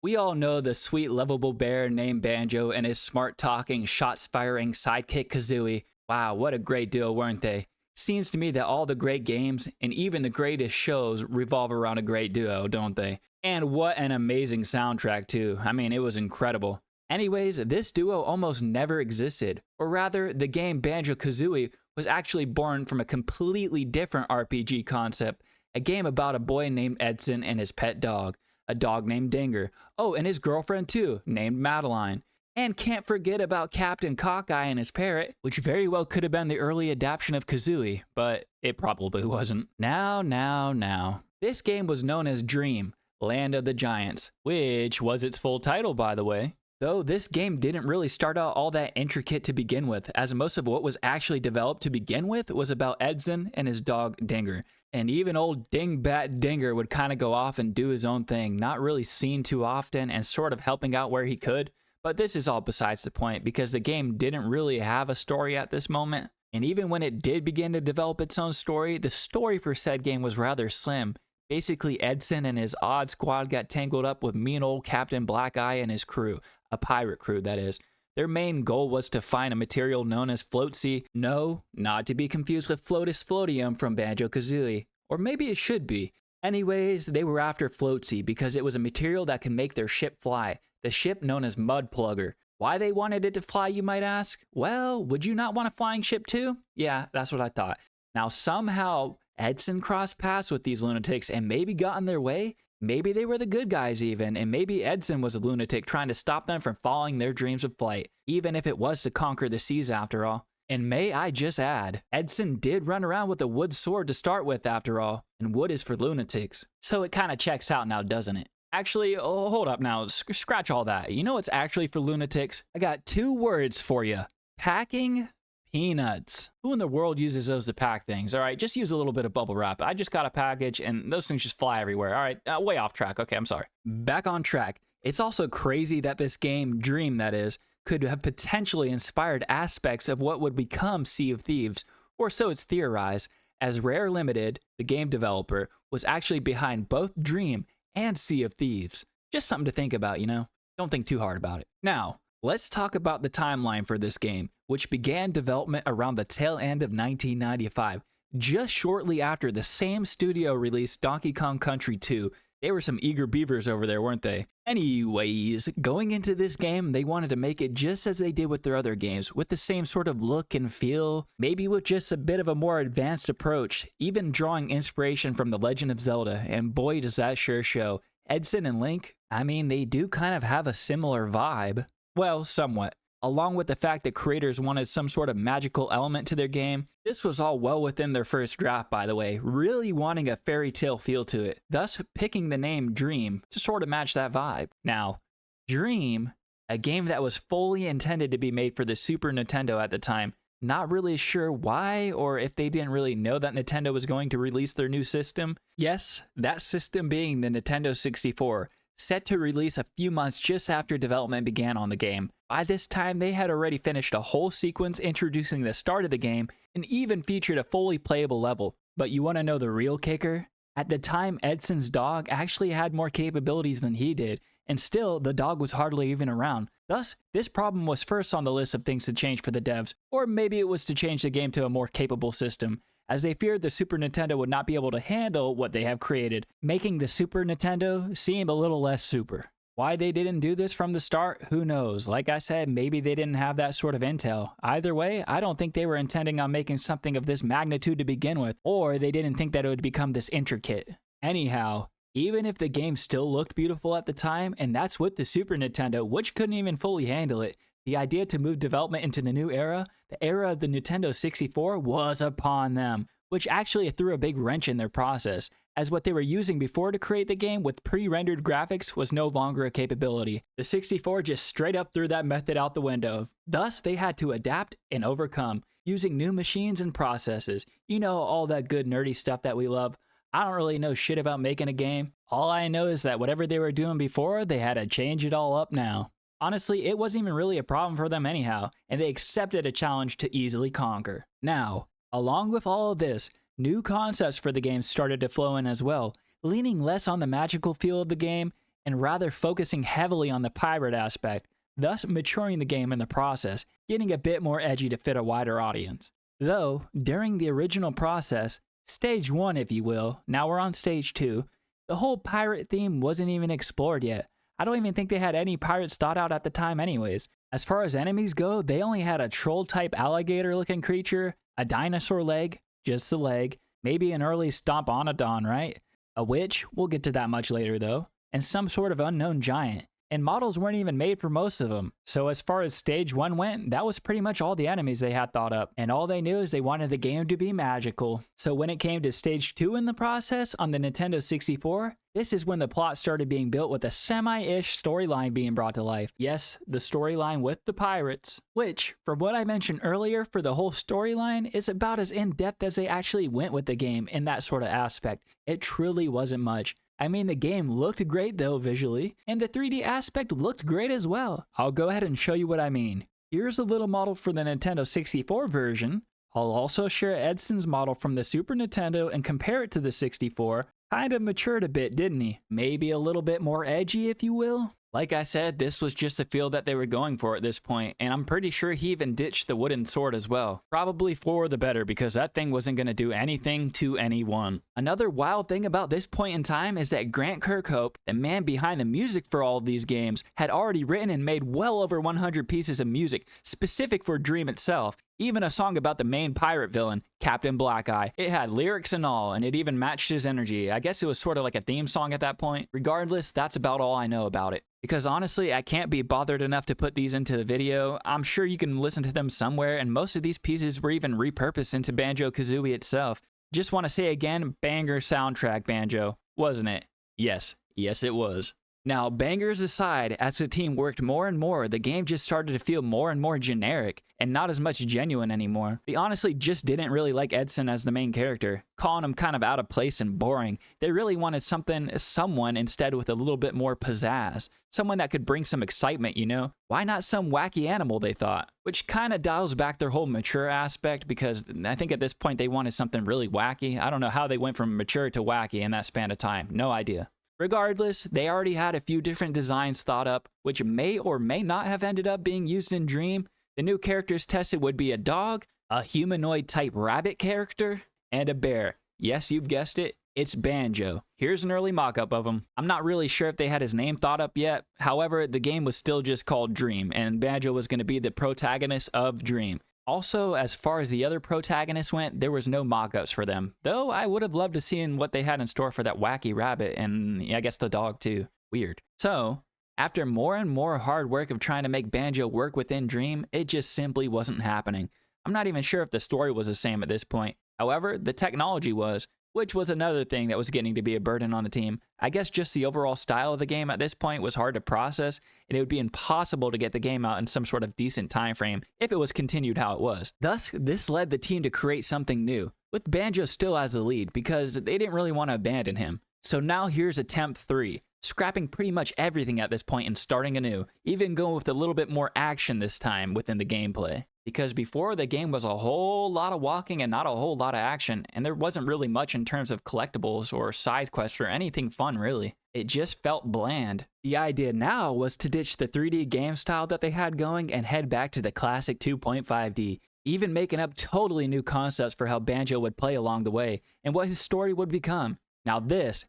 We all know the sweet, lovable bear named Banjo and his smart talking, shots firing sidekick Kazooie. Wow, what a great duo, weren't they? Seems to me that all the great games and even the greatest shows revolve around a great duo, don't they? And what an amazing soundtrack, too. I mean, it was incredible. Anyways, this duo almost never existed, or rather, the game Banjo Kazooie was actually born from a completely different RPG concept, a game about a boy named Edson and his pet dog, a dog named Dinger. Oh, and his girlfriend too, named Madeline. And can't forget about Captain Cockeye and his parrot, which very well could have been the early adaptation of Kazooie, but it probably wasn't. Now. This game was known as Dream, Land of the Giants, which was its full title, by the way. Though this game didn't really start out all that intricate to begin with, as most of what was actually developed to begin with was about Edson and his dog Dinger. And even old Dingbat Dinger would kind of go off and do his own thing, not really seen too often and sort of helping out where he could. But this is all besides the point, because the game didn't really have a story at this moment. And even when it did begin to develop its own story, the story for said game was rather slim. Basically, Edson and his odd squad got tangled up with mean old Captain Black Eye and his crew, a pirate crew that is. Their main goal was to find a material known as Floatsy. No, not to be confused with Floatus Floatium from Banjo Kazooie. Or maybe it should be. Anyways, they were after Floatsy because it was a material that can make their ship fly. The ship known as Mudplugger. Why they wanted it to fly, you might ask? Well, would you not want a flying ship too? Yeah, that's what I thought. Now, somehow, Edson crossed paths with these lunatics and maybe got in their way. Maybe they were the good guys even, and maybe Edson was a lunatic trying to stop them from following their dreams of flight, even if it was to conquer the seas after all. And may I just add, Edson did run around with a wood sword to start with after all, and wood is for lunatics. So it kind of checks out now, doesn't it? Actually, oh, hold up now, scratch all that. You know what's actually for lunatics? I got 2 words for you. Packing peanuts. Who in the world uses those to pack things? All right, just use a little bit of bubble wrap. I just got a package and those things just fly everywhere. All right, way off track. Okay, I'm sorry. Back on track. It's also crazy that this game, Dream that is, could have potentially inspired aspects of what would become Sea of Thieves, or so it's theorized, as Rare Limited, the game developer, was actually behind both Dream and Sea of Thieves. Just something to think about, you know? Don't think too hard about it. Now, let's talk about the timeline for this game, which began development around the tail end of 1995, just shortly after the same studio released Donkey Kong Country 2. They were some eager beavers over there, weren't they? Anyways, going into this game, they wanted to make it just as they did with their other games, with the same sort of look and feel, maybe with just a bit of a more advanced approach, even drawing inspiration from The Legend of Zelda, and boy does that sure show. Edson and Link, I mean, they do kind of have a similar vibe. Well, somewhat. Along with the fact that creators wanted some sort of magical element to their game, this was all well within their first draft, by the way, really wanting a fairy tale feel to it, thus picking the name Dream to sort of match that vibe. Now, Dream, a game that was fully intended to be made for the Super Nintendo at the time, not really sure why or if they didn't really know that Nintendo was going to release their new system. Yes, that system being the Nintendo 64, set to release a few months just after development began on the game. By this time, they had already finished a whole sequence introducing the start of the game and even featured a fully playable level. But you want to know the real kicker? At the time, Edson's dog actually had more capabilities than he did, and still, the dog was hardly even around. Thus, this problem was first on the list of things to change for the devs, or maybe it was to change the game to a more capable system, as they feared the Super Nintendo would not be able to handle what they have created, making the Super Nintendo seem a little less super. Why they didn't do this from the start, who knows? Like I said, maybe they didn't have that sort of intel. Either way, I don't think they were intending on making something of this magnitude to begin with, or they didn't think that it would become this intricate. Anyhow, even if the game still looked beautiful at the time, and that's with the Super Nintendo, which couldn't even fully handle it, the idea to move development into the new era, the era of the Nintendo 64, was upon them, which actually threw a big wrench in their process, as what they were using before to create the game with pre-rendered graphics was no longer a capability. The 64 just straight up threw that method out the window. Thus, they had to adapt and overcome, using new machines and processes. You know, all that good nerdy stuff that we love. I don't really know shit about making a game. All I know is that whatever they were doing before, they had to change it all up now. Honestly, it wasn't even really a problem for them anyhow, and they accepted a challenge to easily conquer. Now, along with all of this, new concepts for the game started to flow in as well, leaning less on the magical feel of the game and rather focusing heavily on the pirate aspect, thus maturing the game in the process, getting a bit more edgy to fit a wider audience. Though, during the original process, stage 1 if you will, now we're on stage 2, the whole pirate theme wasn't even explored yet. I don't even think they had any pirates thought out at the time anyways. As far as enemies go, they only had a troll-type alligator-looking creature, a dinosaur leg, just the leg, maybe an early Stomponodon, right? A witch, we'll get to that much later though, and some sort of unknown giant. And models weren't even made for most of them. So as far as stage 1 went, that was pretty much all the enemies they had thought up. And all they knew is they wanted the game to be magical. So when it came to stage 2 in the process on the Nintendo 64, this is when the plot started being built with a semi-ish storyline being brought to life. Yes, the storyline with the pirates, which, from what I mentioned earlier for the whole storyline, is about as in-depth as they actually went with the game in that sort of aspect. It truly wasn't much. I mean, the game looked great though visually, and the 3D aspect looked great as well. I'll go ahead and show you what I mean. Here's a little model for the Nintendo 64 version. I'll also share Edson's model from the Super Nintendo and compare it to the 64. Kind of matured a bit, didn't he? Maybe a little bit more edgy, if you will? Like I said, this was just a feel that they were going for at this point, and I'm pretty sure he even ditched the wooden sword as well. Probably for the better, because that thing wasn't going to do anything to anyone. Another wild thing about this point in time is that Grant Kirkhope, the man behind the music for all of these games, had already written and made well over 100 pieces of music specific for Dream itself. Even a song about the main pirate villain, Captain Blackeye. It had lyrics and all, and it even matched his energy. I guess it was sort of like a theme song at that point. Regardless, that's about all I know about it. Because honestly, I can't be bothered enough to put these into the video. I'm sure you can listen to them somewhere, and most of these pieces were even repurposed into Banjo Kazooie itself. Just want to say again, banger soundtrack, Banjo, wasn't it? Yes, it was. Now, bangers aside, as the team worked more and more, the game just started to feel more and more generic, and not as much genuine anymore. They honestly just didn't really like Edson as the main character, calling him kind of out of place and boring. They really wanted someone instead with a little bit more pizzazz. Someone that could bring some excitement, you know? Why not some wacky animal, they thought? Which kind of dials back their whole mature aspect, because I think at this point they wanted something really wacky. I don't know how they went from mature to wacky in that span of time. No idea. Regardless, they already had a few different designs thought up, which may or may not have ended up being used in Dream. The new characters tested would be a dog, a humanoid-type rabbit character, and a bear. Yes, you've guessed it, it's Banjo. Here's an early mock-up of him. I'm not really sure if they had his name thought up yet. However, the game was still just called Dream, and Banjo was going to be the protagonist of Dream. Also, as far as the other protagonists went, there was no mock-ups for them. Though I would have loved to see what they had in store for that wacky rabbit and I guess the dog too. Weird. So, after more and more hard work of trying to make Banjo work within Dream, it just simply wasn't happening. I'm not even sure if the story was the same at this point. However, the technology was, which was another thing that was getting to be a burden on the team. I guess just the overall style of the game at this point was hard to process, and it would be impossible to get the game out in some sort of decent time frame if it was continued how it was. Thus, this led the team to create something new, with Banjo still as the lead, because they didn't really want to abandon him. So now here's attempt 3, scrapping pretty much everything at this point and starting anew, even going with a little bit more action this time within the gameplay. Because before, the game was a whole lot of walking and not a whole lot of action, and there wasn't really much in terms of collectibles or side quests or anything fun really. It just felt bland. The idea now was to ditch the 3D game style that they had going and head back to the classic 2.5D, even making up totally new concepts for how Banjo would play along the way and what his story would become. Now this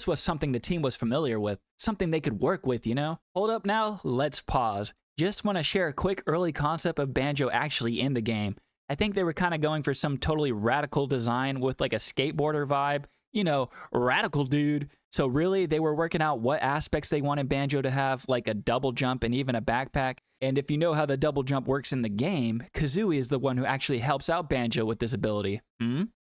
was something the team was familiar with, something they could work with, you know? Hold up now, let's pause. Just want to share a quick early concept of Banjo actually in the game. I think they were kind of going for some totally radical design with like a skateboarder vibe. You know, radical dude. So really, they were working out what aspects they wanted Banjo to have, like a double jump and even a backpack. And if you know how the double jump works in the game, Kazooie is the one who actually helps out Banjo with this ability.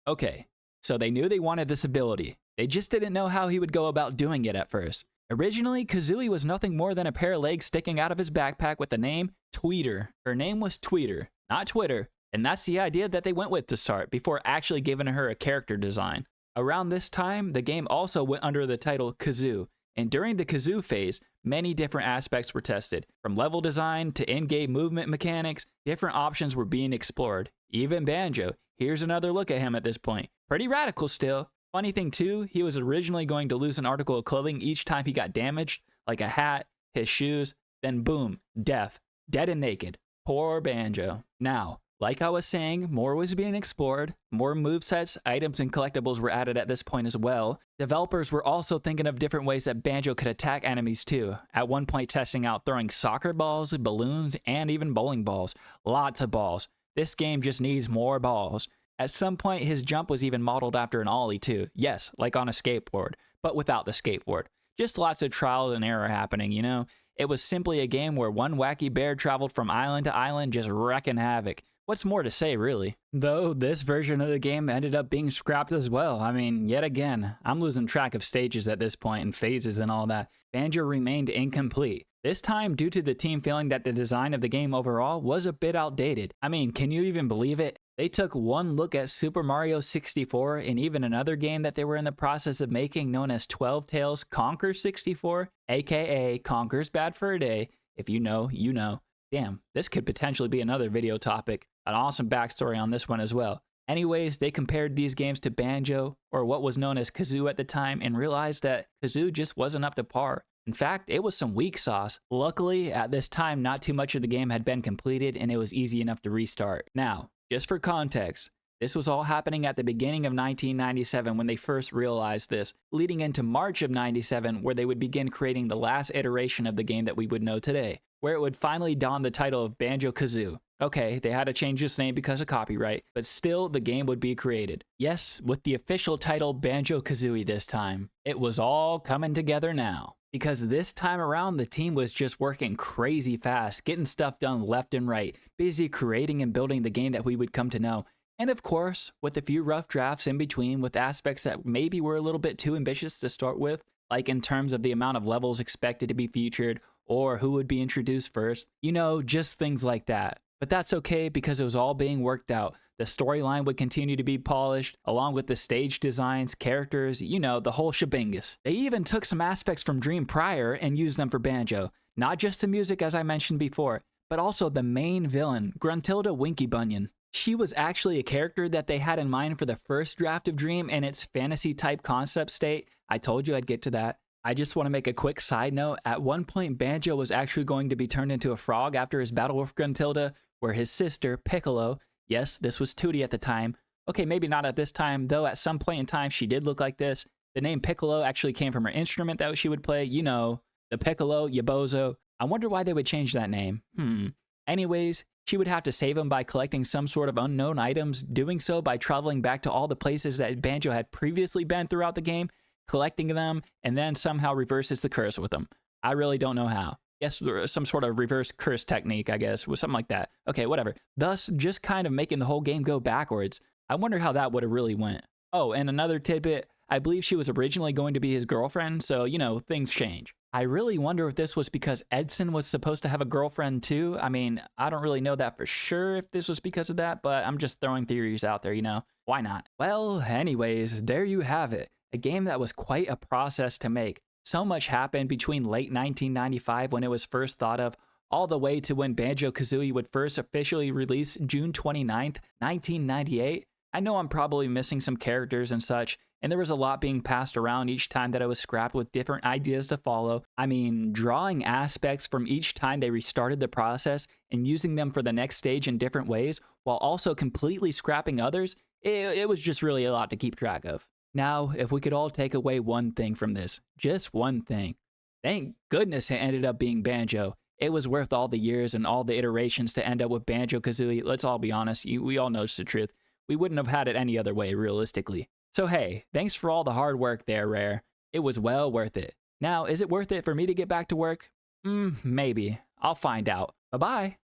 Okay, so they knew they wanted this ability. They just didn't know how he would go about doing it at first. Originally, Kazooie was nothing more than a pair of legs sticking out of his backpack with the name Tweeter. Her name was Tweeter, not Twitter, and that's the idea that they went with to start, before actually giving her a character design. Around this time, the game also went under the title Kazoo, and during the Kazoo phase, many different aspects were tested. From level design to in-game movement mechanics, different options were being explored. Even Banjo, here's another look at him at this point. Pretty radical still. Funny thing too, he was originally going to lose an article of clothing each time he got damaged, like a hat, his shoes, then boom, death, dead and naked. Poor Banjo. Now, like I was saying, more was being explored, more movesets, items, and collectibles were added at this point as well. Developers were also thinking of different ways that Banjo could attack enemies too, at one point testing out throwing soccer balls, balloons, and even bowling balls. Lots of balls. This game just needs more balls. At some point, his jump was even modeled after an ollie too. Yes, like on a skateboard, but without the skateboard. Just lots of trial and error happening, you know? It was simply a game where one wacky bear traveled from island to island just wrecking havoc. What's more to say, really? Though this version of the game ended up being scrapped as well. I mean, yet again, I'm losing track of stages at this point and phases and all that. Banjo remained incomplete. This time due to the team feeling that the design of the game overall was a bit outdated. I mean, can you even believe it? They took one look at Super Mario 64 and even another game that they were in the process of making known as 12 Tales Conquer 64, aka Conquer's Bad Fur Day. If you know, you know. Damn, this could potentially be another video topic. An awesome backstory on this one as well. Anyways, they compared these games to Banjo, or what was known as Kazoo at the time, and realized that Kazoo just wasn't up to par. In fact, it was some weak sauce. Luckily, at this time, not too much of the game had been completed and it was easy enough to restart. Now, just for context, this was all happening at the beginning of 1997 when they first realized this, leading into March of 97 where they would begin creating the last iteration of the game that we would know today, where it would finally don the title of Banjo Kazooie. Okay, they had to change its name because of copyright, but still the game would be created. Yes, with the official title Banjo Kazooie this time. It was all coming together now. Because this time around, the team was just working crazy fast, getting stuff done left and right, busy creating and building the game that we would come to know. And of course, with a few rough drafts in between with aspects that maybe were a little bit too ambitious to start with, like in terms of the amount of levels expected to be featured or who would be introduced first, you know, just things like that. But that's okay because it was all being worked out. The storyline would continue to be polished, along with the stage designs, characters, you know, the whole shebangus. They even took some aspects from Dream prior and used them for Banjo. Not just the music as I mentioned before, but also the main villain, Gruntilda Winky Bunyan. She was actually a character that they had in mind for the first draft of Dream and its fantasy-type concept state. I told you I'd get to that. I just want to make a quick side note. At one point, Banjo was actually going to be turned into a frog after his battle with Gruntilda, where his sister, Piccolo, yes, this was Tootie at the time. Okay, maybe not at this time, though at some point in time she did look like this. The name Piccolo actually came from her instrument that she would play, you know, the piccolo, yabozo. I wonder why they would change that name. Anyways, she would have to save him by collecting some sort of unknown items, doing so by traveling back to all the places that Banjo had previously been throughout the game, collecting them, and then somehow reverses the curse with them. I really don't know how. Yes, some sort of reverse curse technique, I guess, with something like that. Okay, whatever. Thus, just kind of making the whole game go backwards. I wonder how that would have really went. Oh, and another tidbit, I believe she was originally going to be his girlfriend, so, you know, things change. I really wonder if this was because Edson was supposed to have a girlfriend too. I mean, I don't really know that for sure if this was because of that, but I'm just throwing theories out there, you know? Why not? Well, anyways, there you have it. A game that was quite a process to make. So much happened between late 1995 when it was first thought of, all the way to when Banjo Kazooie would first officially release June 29th, 1998. I know I'm probably missing some characters and such, and there was a lot being passed around each time that it was scrapped with different ideas to follow. I mean, drawing aspects from each time they restarted the process and using them for the next stage in different ways, while also completely scrapping others, it was just really a lot to keep track of. Now, if we could all take away one thing from this, just one thing. Thank goodness it ended up being Banjo. It was worth all the years and all the iterations to end up with Banjo Kazooie. Let's all be honest, we all know it's the truth. We wouldn't have had it any other way, realistically. So hey, thanks for all the hard work there, Rare. It was well worth it. Now, is it worth it for me to get back to work? Maybe. I'll find out. Bye-bye.